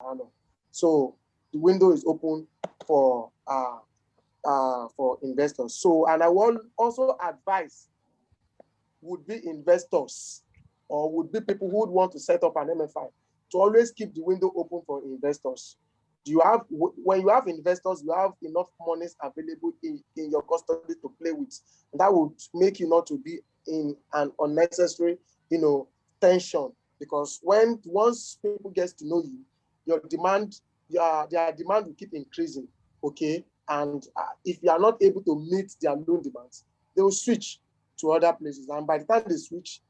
annum. So the window is open for investors. So, and I will also advise would be investors or would be people who would want to set up an MFI to always keep the window open for investors. You have, when you have investors, you have enough monies available in your custody to play with. And that would make you not to be in an unnecessary, tension. Because once people get to know you, your demand, their demand will keep increasing. Okay, and if you are not able to meet their loan demands, they will switch to other places. And by the time they switch,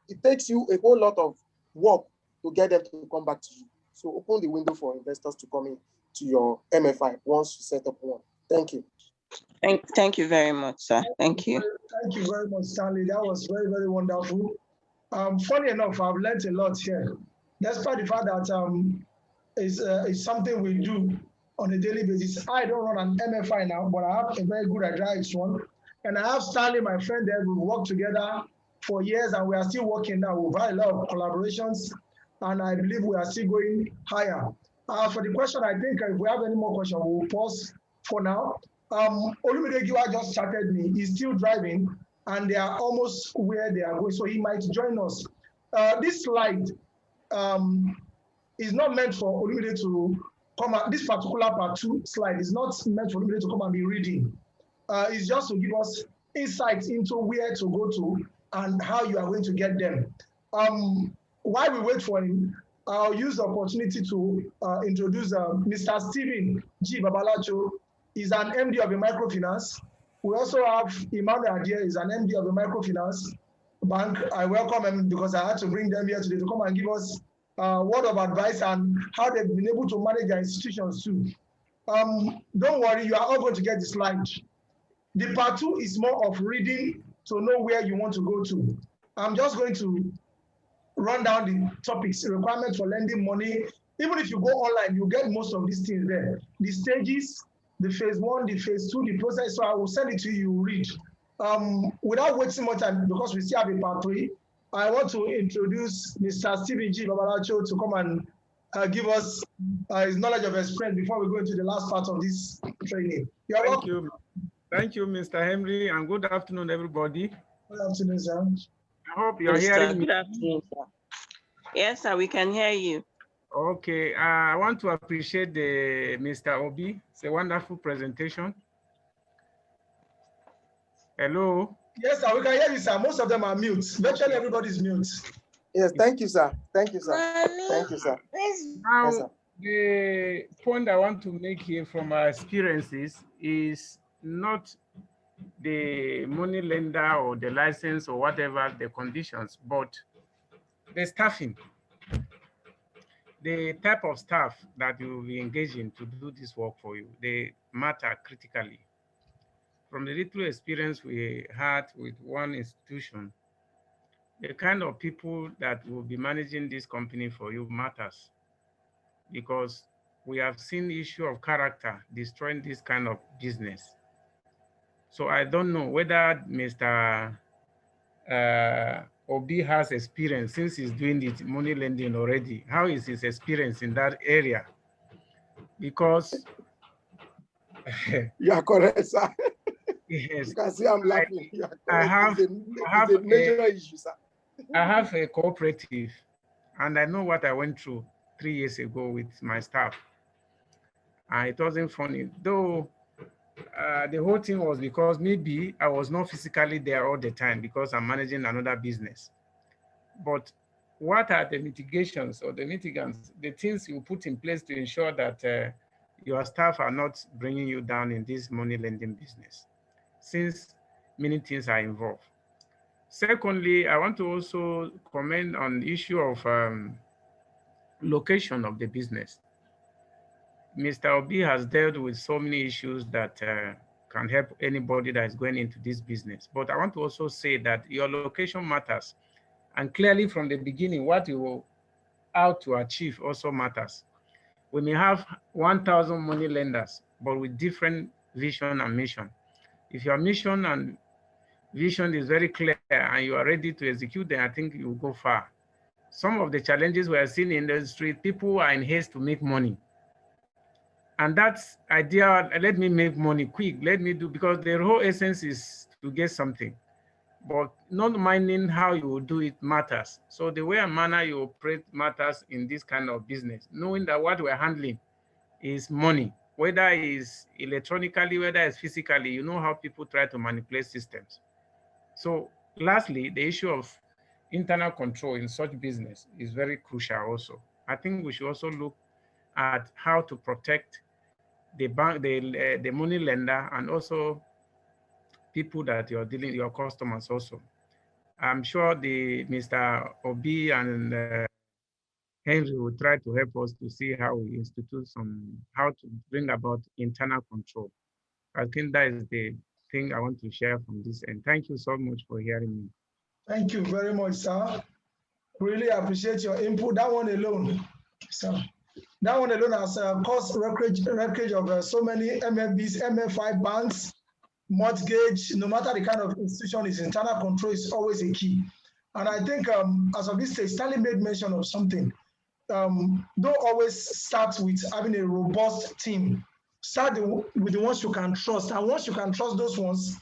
it takes you a whole lot of work to get them to come back to you. So open the window for investors to come in to your MFI once you set up one. Thank you. Thank you very much, sir. Thank you. Thank you very much, Stanley. That was very, very wonderful. Funny enough, I've learned a lot here. Despite the fact that it's something we do on a daily basis. I don't run an MFI now, but I have a very good adherence one. And I have Stanley, my friend there. We've worked together for years and we are still working now. We've had a lot of collaborations and I believe we are still going higher. For the question, I think if we have any more questions, we'll pause for now. Olumide Giwa just started me. He's still driving and they are almost where they are going. So he might join us. This slide is not meant for Olumide to come out. This particular part 2 slide is not meant for Olumide to come and be reading. It's just to give us insights into where to go to and how you are going to get them. While we wait for him, I'll use the opportunity to introduce Mr. Stephen G. Babalacho. He's an MD of a microfinance. We also have Emmanuel Adia, is an MD of a microfinance bank. I welcome him because I had to bring them here today to come and give us a word of advice on how they've been able to manage their institutions too. Don't worry, you are all going to get the slide. The part 2 is more of reading to know where you want to go to. I'm just going to run down the topics, requirements for lending money. Even if you go online, you get most of these things there. The stages, the phase 1, the phase 2, the process. So I will send it to you, you read. Without wasting more time, because we still have a part 3, I want to introduce Mr. Stephen G. Babalacho to come and give us his knowledge of experience before we go into the last part of this training. Thank you. Thank you, Mr. Henry, and good afternoon, everybody. Good afternoon, sir. I hope you're hearing me. Good afternoon, sir. Yes, sir, we can hear you. Okay, I want to appreciate Mr. Obi. It's a wonderful presentation. Hello? Yes, sir, we can hear you, sir. Most of them are mute. Virtually everybody's mute. Yes, thank you, sir. Thank you, sir. Thank you, sir. Now, Yes, sir. the point I want to make here from our experiences is not the money lender or the license or whatever the conditions, but the staffing, the type of staff that you will be engaging to do this work for you, they matter critically. From the little experience we had with one institution, the kind of people that will be managing this company for you matters, because we have seen the issue of character destroying this kind of business. So I don't know whether Mr. Obi has experience since he's doing the money lending already. How is his experience in that area? Because you are correct, sir. Yes, You can see I'm laughing. I have a major issue, sir. I have a cooperative, and I know what I went through 3 years ago with my staff. It wasn't funny, though. The whole thing was because maybe I was not physically there all the time because I'm managing another business. But what are the mitigations or the mitigants, the things you put in place to ensure that your staff are not bringing you down in this money lending business, since many things are involved? Secondly, I want to also comment on the issue of location of the business. Mr. Obi has dealt with so many issues that can help anybody that is going into this business. But I want to also say that your location matters. And clearly from the beginning, what you will out to achieve also matters. We may have 1,000 money lenders, but with different vision and mission. If your mission and vision is very clear and you are ready to execute them, I think you will go far. some of the challenges we are seeing in the industry, people are in haste to make money. And that's idea, let me make money quick, let me do, because the whole essence is to get something. But not minding how you do it matters. So the way and manner you operate matters in this kind of business, knowing that what we're handling is money, whether it's electronically, whether it's physically, you know how people try to manipulate systems. So lastly, the issue of internal control in such business is very crucial also. I think we should also look at how to protect the bank, the money lender, and also people that you're dealing, your customers also. I'm sure the Mr. Obi and Henry will try to help us to see how we institute how to bring about internal control. I think that is the thing I want to share from this end. Thank you so much for hearing me. Thank you very much, sir. Really appreciate your input. That one alone, sir. That one alone has caused wreckage of so many MFBs, MFI banks, mortgage. No matter the kind of institution, is internal control is always a key. And I think as of this stage, Stanley made mention of something. Don't always start with having a robust team. Start with the ones you can trust. And once you can trust those ones,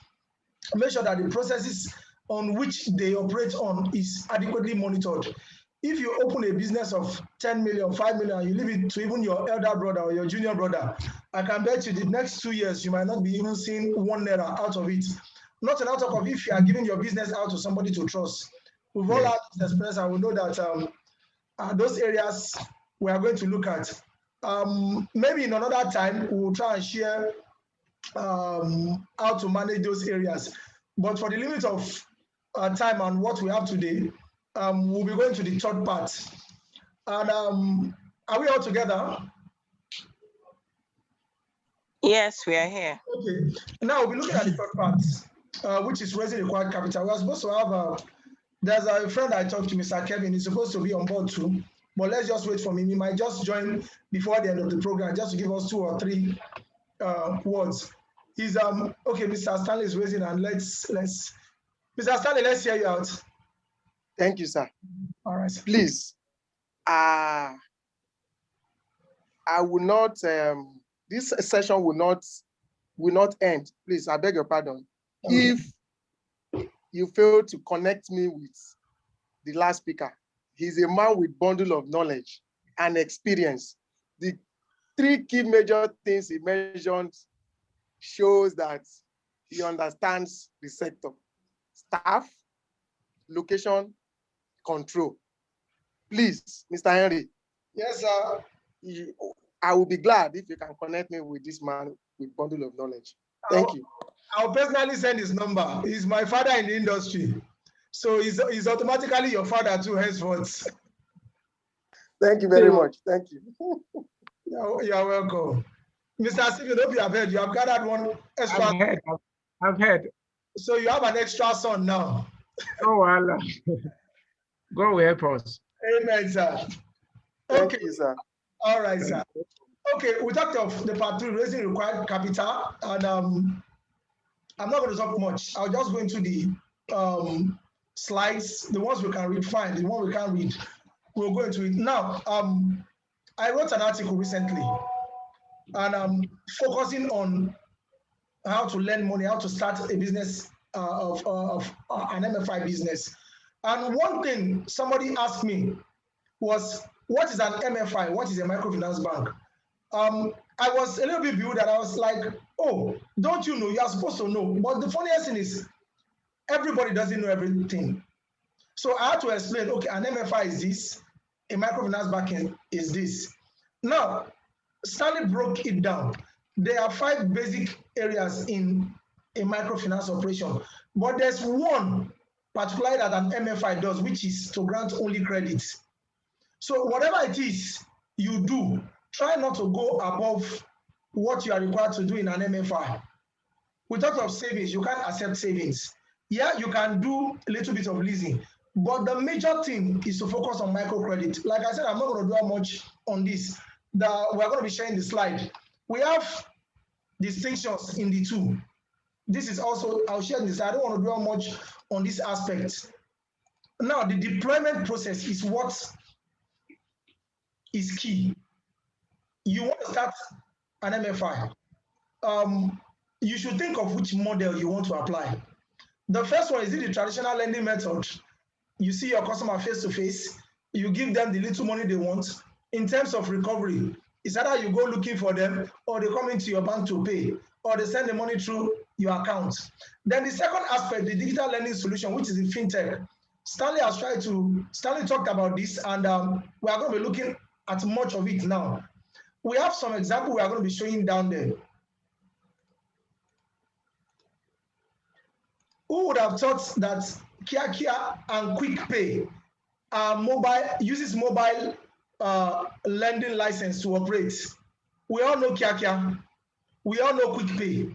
make sure that the processes on which they operate on is adequately monitored. If you open a business of 10 million, 5 million, and you leave it to even your elder brother or your junior brother, I can bet you the next 2 years, you might not be even seeing 1 naira out of it. Not an out of if you are giving your business out to somebody to trust. We've all had this experience, and we know that those areas we are going to look at. Maybe in another time, we will try and share how to manage those areas. But for the limit of time and what we have today, we'll be going to the third part. And are we all together? Yes, we are here. Okay. Now we'll be looking at the third part, which is raising required capital. We are supposed to have, there's a friend I talked to, Mr. Kevin, he's supposed to be on board too. But let's just wait for him. He might just join before the end of the program, just to give us 2 or 3 words. He's okay, Mr. Stanley is raising, and let's Mr. Stanley, let's hear you out. Thank you, sir. All right. Please, I will not, this session will not end. Please, I beg your pardon. Okay. If you fail to connect me with the last speaker, he's a man with bundle of knowledge and experience. The 3 key major things he mentioned shows that he understands the sector: staff, location, control. Please, Mr. Henry. Yes, sir. I will be glad if you can connect me with this man with bundle of knowledge. Thank you. I'll personally send his number. He's my father in the industry. So he's automatically your father too, henceforth. Thank you very much. Thank you. You're welcome. Mr. Stephen, hope you have heard. You have gathered one extra. I've heard. So you have an extra son now. Oh, Allah. God will help us. Amen, sir. Thank you, sir. All right, sir. Okay, we talked of the part 2, raising required capital, and I'm not going to talk much. I'll just go into the slides, the ones we can read, fine. The one we can't read, we'll go into it. Now, I wrote an article recently, and I'm focusing on how to lend money, how to start a business of an MFI business. And one thing somebody asked me was, what is an MFI? What is a microfinance bank? I was a little bit bewildered. I was like, oh, don't you know? You are supposed to know. But the funniest thing is, everybody doesn't know everything. So I had to explain, okay, an MFI is this, a microfinance bank is this. Now, Stanley broke it down. There are 5 basic areas in a microfinance operation, but there's one particularly that an MFI does, which is to grant only credit. So whatever it is you do, try not to go above what you are required to do in an MFI. We talked of savings, you can't accept savings. Yeah, you can do a little bit of leasing, but the major thing is to focus on microcredit. Like I said, I'm not going to do much on this. We're going to be sharing the slide. We have distinctions in the 2. This is also, I'll share this. I don't want to do much on this aspect. Now, the deployment process is what is key. You want to start an MFI. You should think of which model you want to apply. The first one is the traditional lending method. You see your customer face to face, you give them the little money they want. In terms of recovery, it's either you go looking for them or they come into your bank to pay or they send the money through your account. Then the second aspect, the digital lending solution, which is the fintech. Stanley talked about this, and we are going to be looking at much of it now. We have some example we are going to be showing down there. Who would have thought that Kia and Quick Pay uses mobile lending license to operate? We all know Kia. We all know Quick Pay.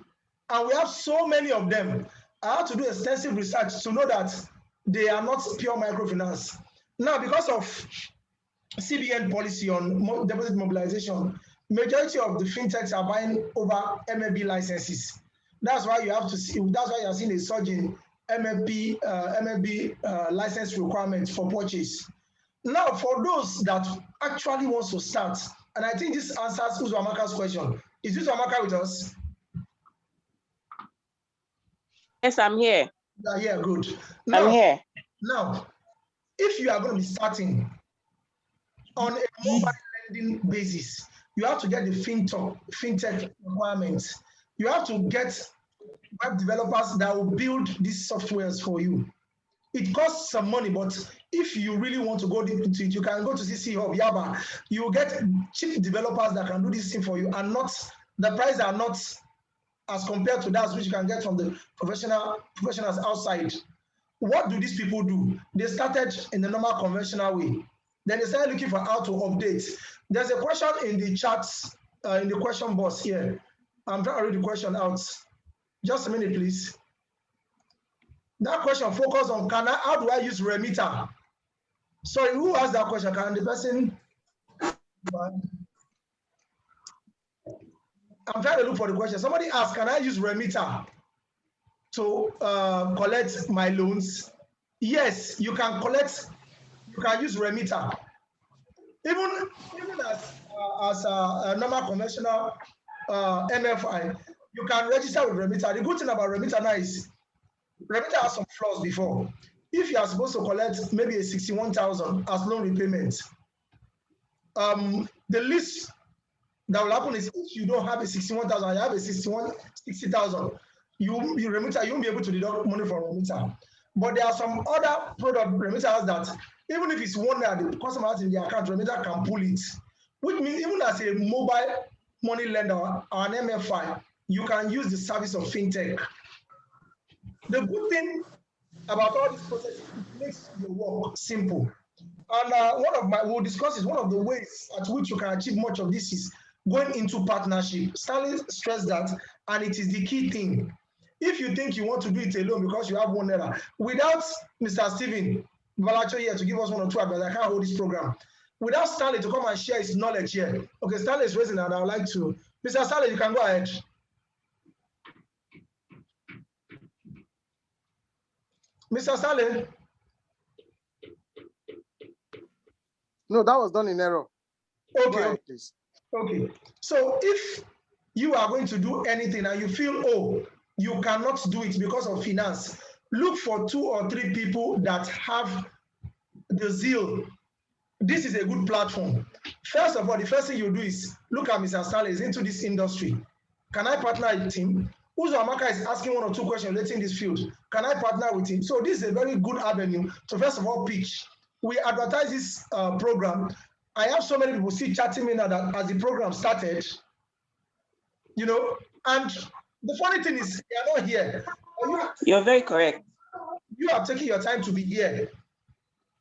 And we have so many of them. I had to do extensive research to know that they are not pure microfinance. Now, because of CBN policy on deposit mobilization, majority of the fintechs are buying over MFB licenses. That's why you have to see. That's why you are seeing a surge in MFB license requirements for purchase. Now, for those that actually want to start, and I think this answers Uzwamaka's question. Is Uzwamaka with us? Yes, I'm here. Yeah, good. Now, I'm here. Now, if you are going to be starting on a mobile lending basis, you have to get the fintech requirements. You have to get web developers that will build these softwares for you. It costs some money, but if you really want to go into it, you can go to CC Hub, Yaba. You will get cheap developers that can do this thing for you, and the prices are not as compared to that which you can get from the professionals outside. What do these people do? They started in the normal conventional way. Then they started looking for how to update. There's a question in the chats, in the question box here. I'm trying to read the question out. Just a minute, please. That question focused on how do I use remitter? Sorry, who asked that question? Can the person? I'm trying to look for the question. Somebody asked, can I use remitter to collect my loans? Yes, you can use remitter. Even as a normal conventional MFI, you can register with remitter. The good thing about remitter now is remitter has some flaws before. If you are supposed to collect maybe a 61,000 as loan repayment, the least that will happen is if you don't have a 61,000, you have a 60,000, remitter, you won't be able to deduct money from remitter. But there are some other product remitters that even if it's one that the customer has in the account, remitter can pull it. Which means even as a mobile money lender or an MFI, you can use the service of fintech. The good thing about all this process is it makes your work simple. And we'll discuss is one of the ways at which you can achieve much of this is going into partnership. Stanley stressed that, and it is the key thing. If you think you want to do it alone because you have one error, without Mr. Stephen Valacho here to give us one or two advice, I can't hold this program. Without Stanley to come and share his knowledge here. Okay, Stanley is raising and I would like to. Mr. Stanley, you can go ahead. Mr. Stanley. No, that was done in error. Okay. Ahead, please. Okay. So if you are going to do anything and you feel, oh, you cannot do it because of finance, look for 2 or 3 people that have the zeal. This is a good platform. First of all, the first thing you do is look at Mr. Stanley is into this industry. Can I partner with him? Uzwamaka is asking 1 or 2 questions relating to this field. Can I partner with him? So this is a very good avenue to first of all pitch. We advertise this program. I have so many people still chatting me now that as the program started, you know, and the funny thing is they are not here. You're very correct. You are taking your time to be here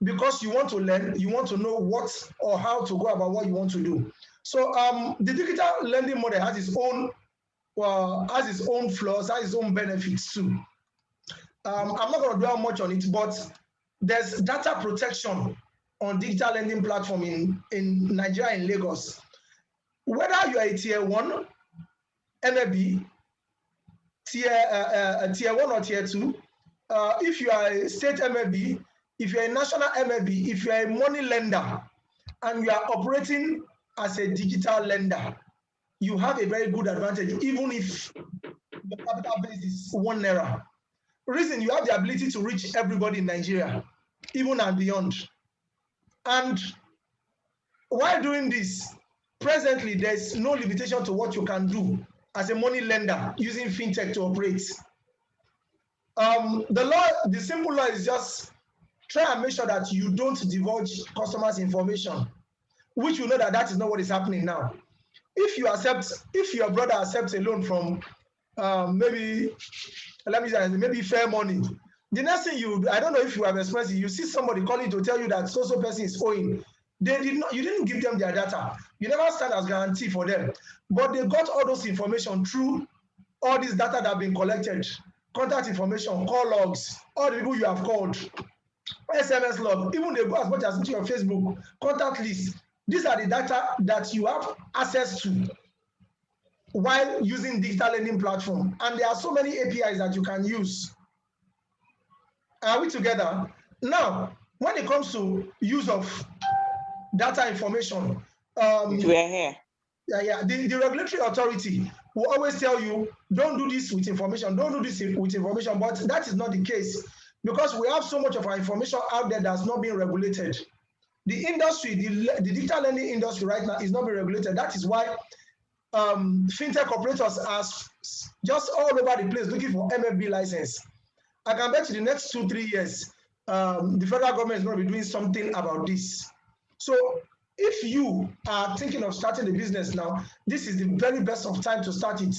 because you want to learn, you want to know what or how to go about what you want to do. So the digital lending model has its own flaws, has its own benefits too. I'm not going to dwell much on it, but there's data protection on digital lending platform in Nigeria, in Lagos. Whether you are a tier 1 MFB, tier 1 or tier 2, if you are a state MFB, if you're a national MFB, if you're a money lender and you are operating as a digital lender, you have a very good advantage, even if the capital base is 1 naira. Reason, you have the ability to reach everybody in Nigeria, even and beyond. And while doing this, presently, there's no limitation to what you can do as a money lender using fintech to operate. The simple law is just try and make sure that you don't divulge customers' information, which you know that is not what is happening now. If your brother accepts a loan from maybe fair money, the next thing I don't know if you have experienced it, you see somebody calling to tell you that so person is owing. You didn't give them their data. You never stand as guarantee for them. But they got all those information through all this data that have been collected, contact information, call logs, all the people you have called, SMS log, even they go as much as into your Facebook contact list. These are the data that you have access to while using digital lending platform. And there are so many APIs that you can use. Are we together? Now, when it comes to use of data information, we are here. The regulatory authority will always tell you, don't do this with information, don't do this with information, but that is not the case because we have so much of our information out there that's not being regulated. The industry, the digital lending industry right now is not being regulated. That is why fintech operators are just all over the place looking for MFB license. I can bet you the next 2-3 years, the federal government is going to be doing something about this. So if you are thinking of starting a business now, this is the very best of time to start it.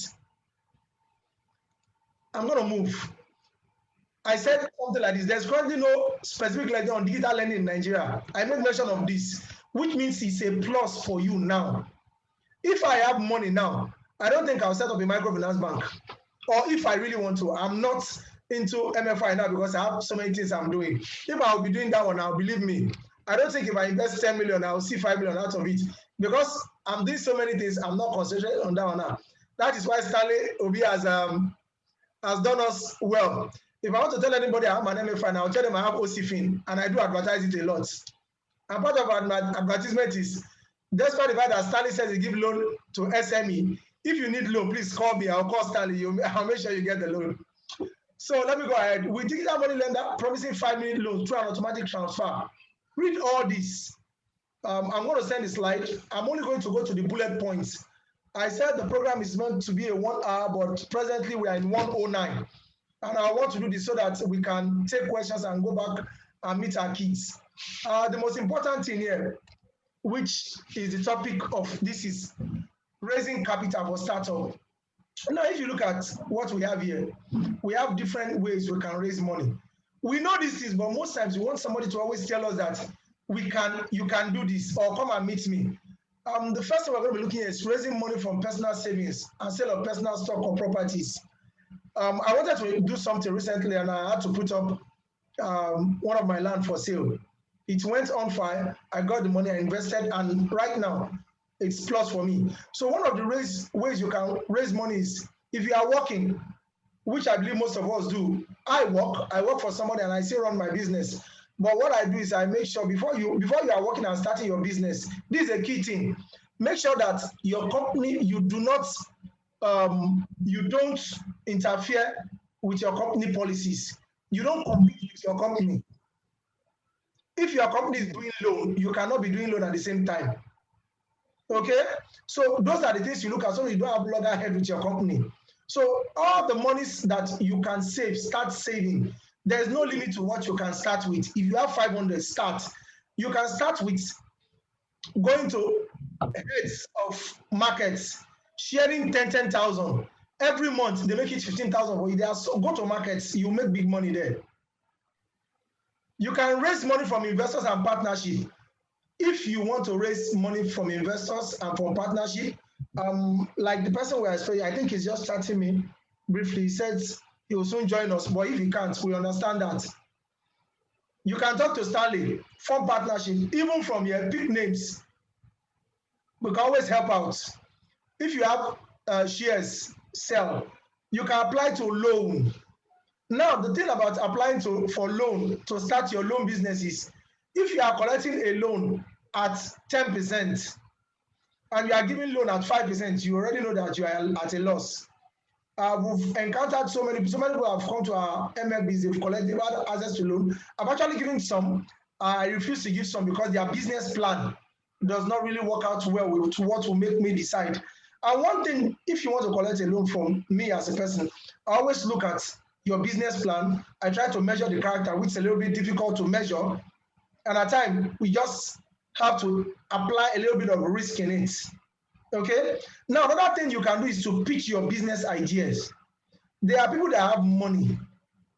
I'm going to move. I said something like this. There's currently no specific lending on digital lending in Nigeria. I made mention of this, which means it's a plus for you now. If I have money now, I don't think I'll set up a microfinance bank. Or if I really want to, I'm not into MFI now because I have so many things I'm doing. If I'll be doing that one now, believe me, I don't think if I invest 10 million, I'll see 5 million out of it. Because I'm doing so many things, I'm not concentrating on that one now. That is why Stanley Obi has done us well. If I want to tell anybody I have an MFI, I'll tell them I have OCFIN, and I do advertise it a lot. And part of my advertisement is, despite the fact that Stanley says he give loan to SME, if you need loan, please call me. I'll call Stanley. I'll make sure you get the loan. So let me go ahead. With digital money lender promising 5-minute loan through an automatic transfer. Read all this. I'm going to send a slide. I'm only going to go to the bullet points. I said the program is meant to be a 1 hour, but presently we are in 109. And I want to do this so that we can take questions and go back and meet our kids. The most important thing here, which is the topic of this, is raising capital for startup. Now, if you look at what we have here, we have different ways we can raise money. We know this is, but most times we want somebody to always tell us that you can do this, or come and meet me. The first thing we're going to be looking at is raising money from personal savings and sale of personal stock or properties. I wanted to do something recently, and I had to put up one of my land for sale. It went on fire. I got the money, I invested, and right now it's plus for me. So one of the ways you can raise money is if you are working, which I believe most of us do. I work for somebody, and I still run my business. But what I do is I make sure before you are working and starting your business, this is a key thing. Make sure that your company, you don't interfere with your company policies. You don't compete with your company. If your company is doing loan, you cannot be doing loan at the same time. Okay? So those are the things you look at so you don't have loggerhead with your company. So all the monies that you can save, start saving. There's no limit to what you can start with. If you have 500, start. You can start with going to heads of markets, sharing 10,000. Every month, they make it 15,000 for you. Go to markets, you make big money there. You can raise money from investors and partnership. If you want to raise money from investors and from partnership, like the person we are explaining, I think he's just chatting me briefly. He says he will soon join us, but if he can't, we understand that. You can talk to Stanley, form partnership, even from your pick names. We can always help out. If you have shares, sell. You can apply to loan. Now, the thing about applying for loan to start your loan business is, if you are collecting a loan at 10% and you are giving loan at 5%, you already know that you are at a loss. We've encountered so many people have come to our MFBs, they've collected access to loan. I've actually given some. I refuse to give some because their business plan does not really work out well with what will make me decide. And one thing, if you want to collect a loan from me as a person, I always look at your business plan. I try to measure the character, which is a little bit difficult to measure. And at times, we just have to apply a little bit of risk in it. Okay. Now, another thing you can do is to pitch your business ideas. There are people that have money,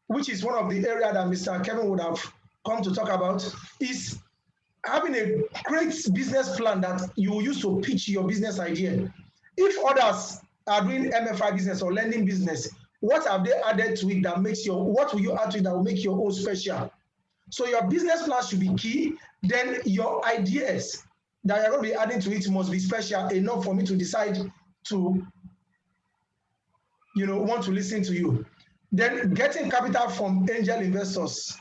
which is one of the areas that Mr. Kevin would have come to talk about, is having a great business plan that you will use to pitch your business idea. If others are doing MFI business or lending business, what have they added to it that makes what will you add to it that will make your own special? So your business plan should be key. Then your ideas that you're going to be adding to it must be special enough for me to decide to, want to listen to you. Then getting capital from angel investors.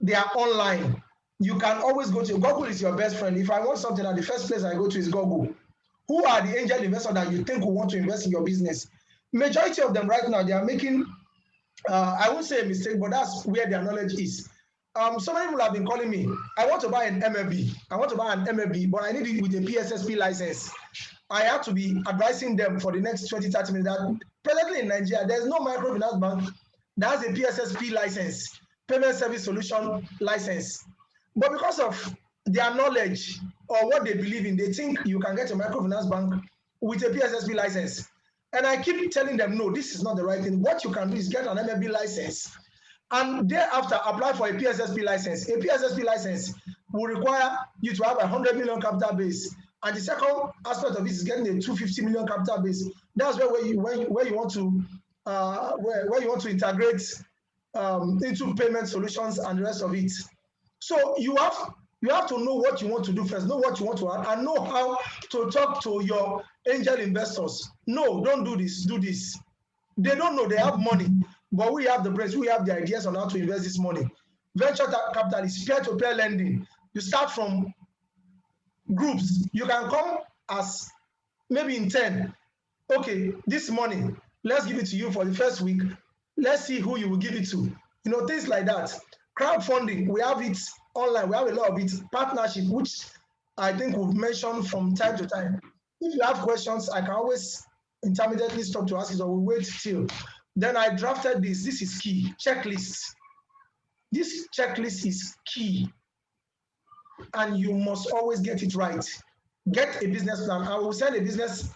They are online. You can always go to Google. Is your best friend. If I want something, the first place I go to is Google. Who are the angel investors that you think will want to invest in your business? Majority of them right now, they are making, I won't say a mistake, but that's where their knowledge is. So many people have been calling me. I want to buy an MFB. I want to buy an MFB, but I need it with a PSSP license. I have to be advising them for the next 20, 30 minutes that presently in Nigeria, there's no microfinance bank that has a PSSP license, payment service solution license. But because of their knowledge or what they believe in, they think you can get a microfinance bank with a PSSP license. And I keep telling them, no, this is not the right thing. What you can do is get an MFB license and thereafter apply for a PSSP license. A PSSP license will require you to have 100 million capital base. And the second aspect of it is getting a 250 million capital base. That's where you want to where you want to integrate into payment solutions and the rest of it. So you have to know what you want to do first, know what you want to add, and know how to talk to your angel investors. No, don't do this, do this. They don't know, they have money, but we have the brains, we have the ideas on how to invest this money. Venture capital is peer-to-peer lending. You start from groups. You can come as maybe in 10. Okay, this money, let's give it to you for the first week. Let's see who you will give it to. Things like that. Crowdfunding, we have it online. We have a lot of it. Partnership, which I think we've mentioned from time to time. If you have questions, I can always intermittently stop to ask it, or we wait till. Then I drafted this. This is key. Checklist. This checklist is key. And you must always get it right. Get a business plan. I will send a business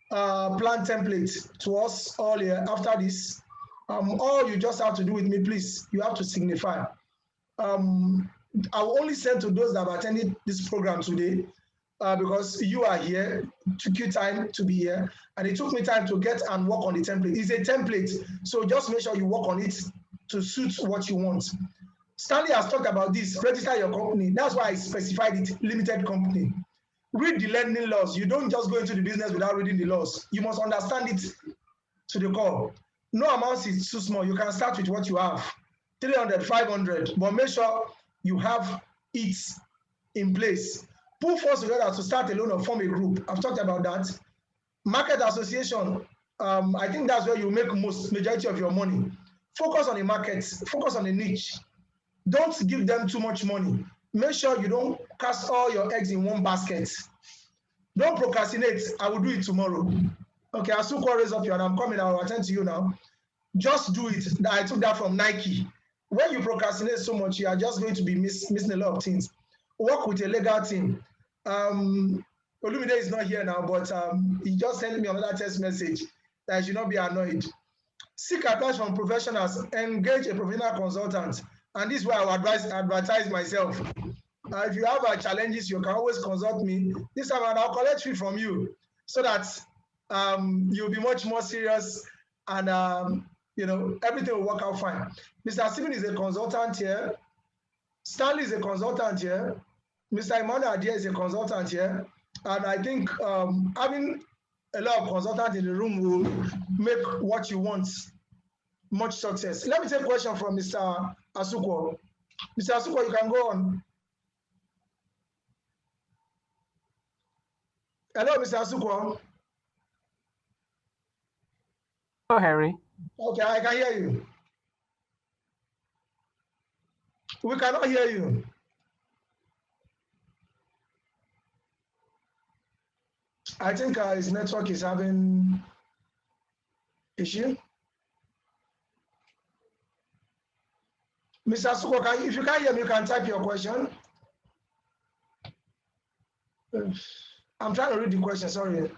plan template to us all here after this. All you just have to do with me, please, you have to signify. I will only send to those that have attended this program today because you are here. It took you time to be here, and it took me time to get and work on the template. It's a template, so just make sure you work on it to suit what you want. Stanley has talked about this. Register your company. That's why I specified it, limited company. Read the lending laws. You don't just go into the business without reading the laws. You must understand it to the core. No amount is too small. You can start with what you have, 300, 500, but make sure you have it in place. Pull force together to start a loan or form a group. I've talked about that. Market association, I think that's where you make majority of your money. Focus on the market, focus on the niche. Don't give them too much money. Make sure you don't cast all your eggs in one basket. Don't procrastinate. I will do it tomorrow. Okay, I'll soon call raise up here and I'm coming. I'll attend to you now. Just do it. I took that from Nike. When you procrastinate so much, you are just going to be missing a lot of things. Work with a legal team. Olumide is not here now, but he just sent me another text message that I should not be annoyed. Seek advice from professionals. Engage a professional consultant. And this is where I will advertise myself. If you have challenges, you can always consult me. This time I'll collect fee from you so that you'll be much more serious and everything will work out fine. Mr. Stephen is a consultant here. Stanley is a consultant here. Mr. Emmanuel Adia is a consultant here. And I think having a lot of consultants in the room will make what you want much success. Let me take a question from Mr. Asukwo. Mr. Asukwo, you can go on. Hello, Mr. Asukwo. Hello, Henry. Okay, I can hear you. We cannot hear you. I think his network is having issue. Mr. Asukwo, if you can't hear me, you can type your question. I'm trying to read the question, sorry.